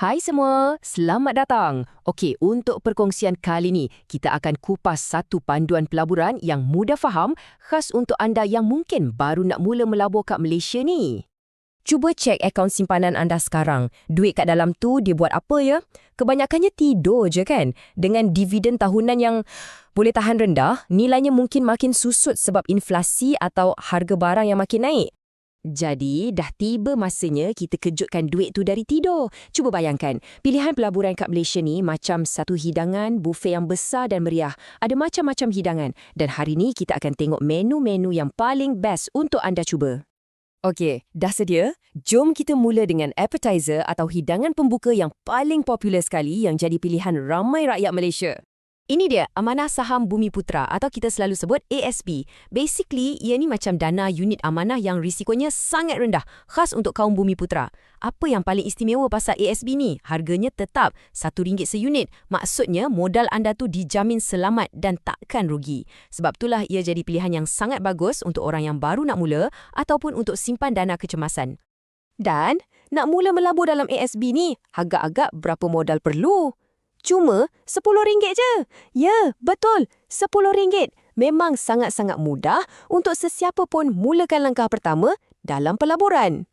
Hai semua, selamat datang. Okey, untuk perkongsian kali ni, kita akan kupas satu panduan pelaburan yang mudah faham, khas untuk anda yang mungkin baru nak mula melabur kat Malaysia ni. Cuba cek akaun simpanan anda sekarang. Duit kat dalam tu dia buat apa ya? Kebanyakannya tidur je kan? Dengan dividen tahunan yang boleh tahan rendah, nilainya mungkin makin susut sebab inflasi atau harga barang yang makin naik. Jadi, dah tiba masanya kita kejutkan duit tu dari tidur. Cuba bayangkan, pilihan pelaburan kat Malaysia ni macam satu hidangan buffet yang besar dan meriah. Ada macam-macam hidangan. Dan hari ni kita akan tengok menu-menu yang paling best untuk anda cuba. Okey, dah sedia? Jom kita mula dengan appetizer atau hidangan pembuka yang paling popular sekali yang jadi pilihan ramai rakyat Malaysia. Ini dia, Amanah Saham Bumiputera atau kita selalu sebut ASB. Basically, ia ni macam dana unit amanah yang risikonya sangat rendah, khas untuk kaum Bumiputera. Apa yang paling istimewa pasal ASB ni? Harganya tetap RM1 seunit. Maksudnya, modal anda tu dijamin selamat dan takkan rugi. Sebab itulah ia jadi pilihan yang sangat bagus untuk orang yang baru nak mula ataupun untuk simpan dana kecemasan. Dan, nak mula melabur dalam ASB ni, agak-agak berapa modal perlu? Cuma RM10 je. Ya, betul. RM10. Memang sangat-sangat mudah untuk sesiapa pun mulakan langkah pertama dalam pelaburan.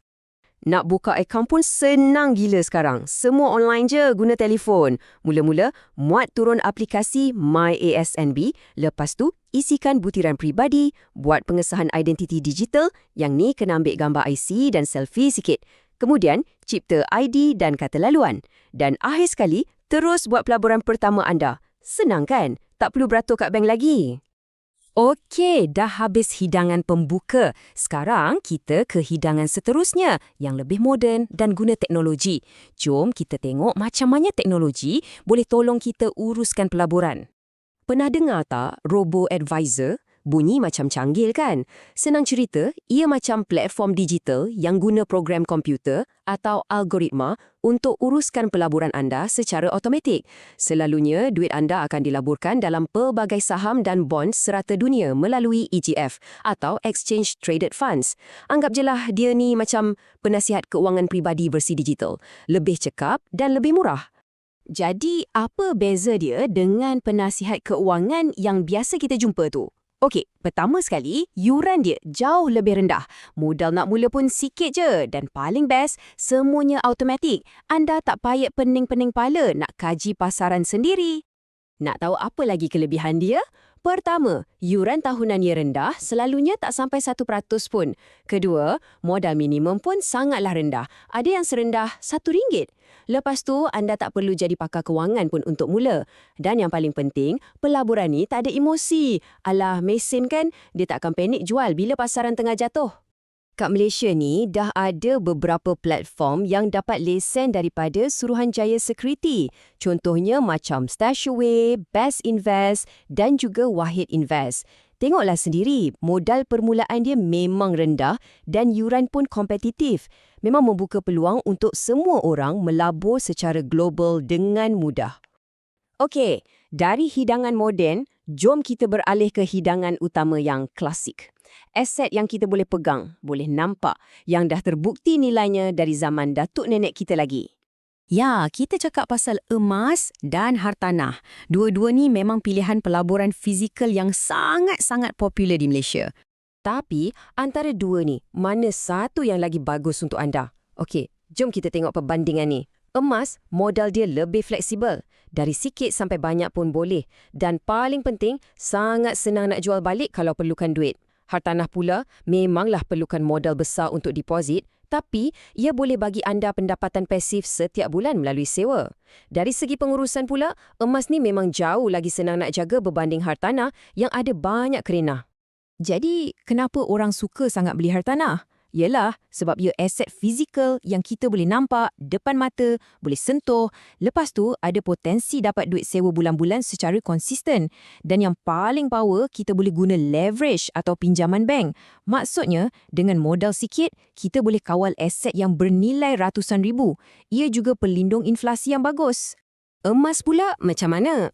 Nak buka akaun pun senang gila sekarang. Semua online je guna telefon. Mula-mula, muat turun aplikasi MyASNB. Lepas tu, isikan butiran peribadi, buat pengesahan identiti digital. Yang ni kena ambil gambar IC dan selfie sikit. Kemudian, cipta ID dan kata laluan. Dan akhir sekali, terus buat pelaburan pertama anda. Senang kan? Tak perlu beratur kat bank lagi. Okey, dah habis hidangan pembuka. Sekarang kita ke hidangan seterusnya yang lebih moden dan guna teknologi. Jom kita tengok macam mana teknologi boleh tolong kita uruskan pelaburan. Pernah dengar tak robo-advisor? Bunyi macam canggih kan? Senang cerita, ia macam platform digital yang guna program komputer atau algoritma untuk uruskan pelaburan anda secara automatik. Selalunya, duit anda akan dilaburkan dalam pelbagai saham dan bond serata dunia melalui EGF atau Exchange Traded Funds. Anggap jelah dia ni macam penasihat keuangan peribadi versi digital. Lebih cekap dan lebih murah. Jadi, apa beza dia dengan penasihat keuangan yang biasa kita jumpa tu? Okey, pertama sekali, yuran dia jauh lebih rendah. Modal nak mula pun sikit je dan paling best, semuanya automatik. Anda tak payah pening-pening pala nak kaji pasaran sendiri. Nak tahu apa lagi kelebihan dia? Pertama, yuran tahunannya rendah, selalunya tak sampai 1% pun. Kedua, modal minimum pun sangatlah rendah. Ada yang serendah RM1. Lepas tu, anda tak perlu jadi pakar kewangan pun untuk mula. Dan yang paling penting, pelaburan ni tak ada emosi. Alah, mesin kan? Dia tak akan panik jual bila pasaran tengah jatuh. Kat Malaysia ni, dah ada beberapa platform yang dapat lesen daripada Suruhanjaya Security. Contohnya macam Stashaway, Best Invest dan juga Wahid Invest. Tengoklah sendiri, modal permulaan dia memang rendah dan yuran pun kompetitif. Memang membuka peluang untuk semua orang melabur secara global dengan mudah. Okey, dari hidangan moden, jom kita beralih ke hidangan utama yang klasik. Aset yang kita boleh pegang, boleh nampak, yang dah terbukti nilainya dari zaman datuk nenek kita lagi. Ya, kita cakap pasal emas dan hartanah. Dua-dua ni memang pilihan pelaburan fizikal yang sangat-sangat popular di Malaysia. Tapi, antara dua ni, mana satu yang lagi bagus untuk anda? Okey, jom kita tengok perbandingan ni. Emas, modal dia lebih fleksibel. Dari sikit sampai banyak pun boleh. Dan paling penting, sangat senang nak jual balik kalau perlukan duit. Hartanah pula, memanglah perlukan modal besar untuk deposit, tapi ia boleh bagi anda pendapatan pasif setiap bulan melalui sewa. Dari segi pengurusan pula, emas ni memang jauh lagi senang nak jaga berbanding hartanah yang ada banyak kerenah. Jadi, kenapa orang suka sangat beli hartanah? Yalah, sebab ia aset fizikal yang kita boleh nampak, depan mata, boleh sentuh. Lepas tu, ada potensi dapat duit sewa bulan-bulan secara konsisten. Dan yang paling power, kita boleh guna leverage atau pinjaman bank. Maksudnya, dengan modal sikit, kita boleh kawal aset yang bernilai ratusan ribu. Ia juga pelindung inflasi yang bagus. Emas pula macam mana?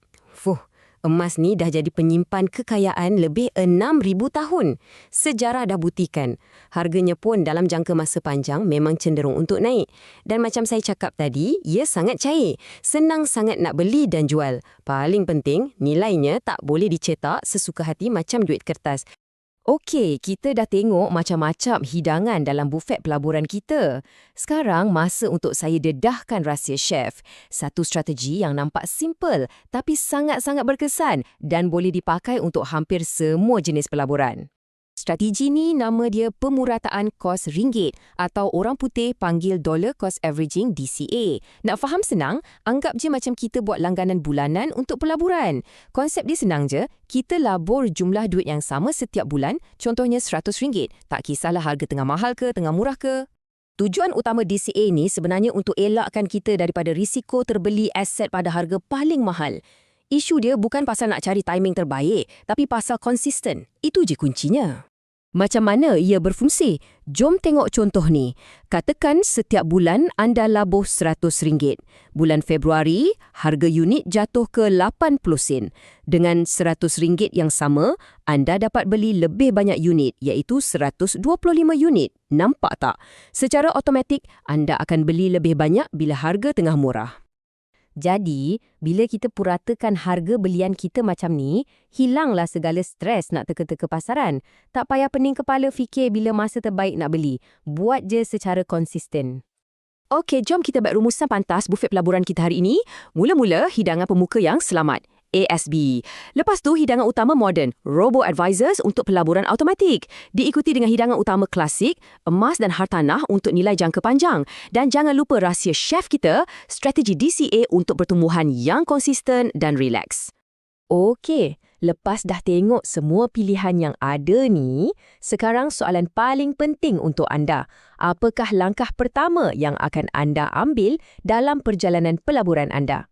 Emas ni dah jadi penyimpan kekayaan lebih 6,000 tahun. Sejarah dah buktikan. Harganya pun dalam jangka masa panjang memang cenderung untuk naik. Dan macam saya cakap tadi, ia sangat cair. Senang sangat nak beli dan jual. Paling penting, nilainya tak boleh dicetak sesuka hati macam duit kertas. Okey, kita dah tengok macam-macam hidangan dalam bufet pelaburan kita. Sekarang masa untuk saya dedahkan rahsia chef. Satu strategi yang nampak simple tapi sangat-sangat berkesan dan boleh dipakai untuk hampir semua jenis pelaburan. Strategi ni nama dia pemurataan kos ringgit atau orang putih panggil dollar cost averaging DCA. Nak faham senang, anggap je macam kita buat langganan bulanan untuk pelaburan. Konsep dia senang je, kita labur jumlah duit yang sama setiap bulan, contohnya RM100. Tak kisahlah harga tengah mahal ke, tengah murah ke. Tujuan utama DCA ni sebenarnya untuk elakkan kita daripada risiko terbeli aset pada harga paling mahal. Isu dia bukan pasal nak cari timing terbaik, tapi pasal konsisten. Itu je kuncinya. Macam mana ia berfungsi? Jom tengok contoh ni. Katakan setiap bulan anda labur RM100. Bulan Februari, harga unit jatuh ke 80 sen. Dengan RM100 yang sama, anda dapat beli lebih banyak unit, iaitu 125 unit. Nampak tak? Secara automatik, anda akan beli lebih banyak bila harga tengah murah. Jadi, bila kita puratakan harga belian kita macam ni, hilanglah segala stres nak teka-teka pasaran. Tak payah pening kepala fikir bila masa terbaik nak beli. Buat je secara konsisten. Okey, jom kita buat rumusan pantas bufet pelaburan kita hari ini. Mula-mula, hidangan pemuka yang selamat. ASB. Lepas tu, hidangan utama moden, robo-advisors untuk pelaburan automatik. Diikuti dengan hidangan utama klasik, emas dan hartanah untuk nilai jangka panjang. Dan jangan lupa rahsia chef kita, strategi DCA untuk pertumbuhan yang konsisten dan rileks. Okey, lepas dah tengok semua pilihan yang ada ni, sekarang soalan paling penting untuk anda. Apakah langkah pertama yang akan anda ambil dalam perjalanan pelaburan anda?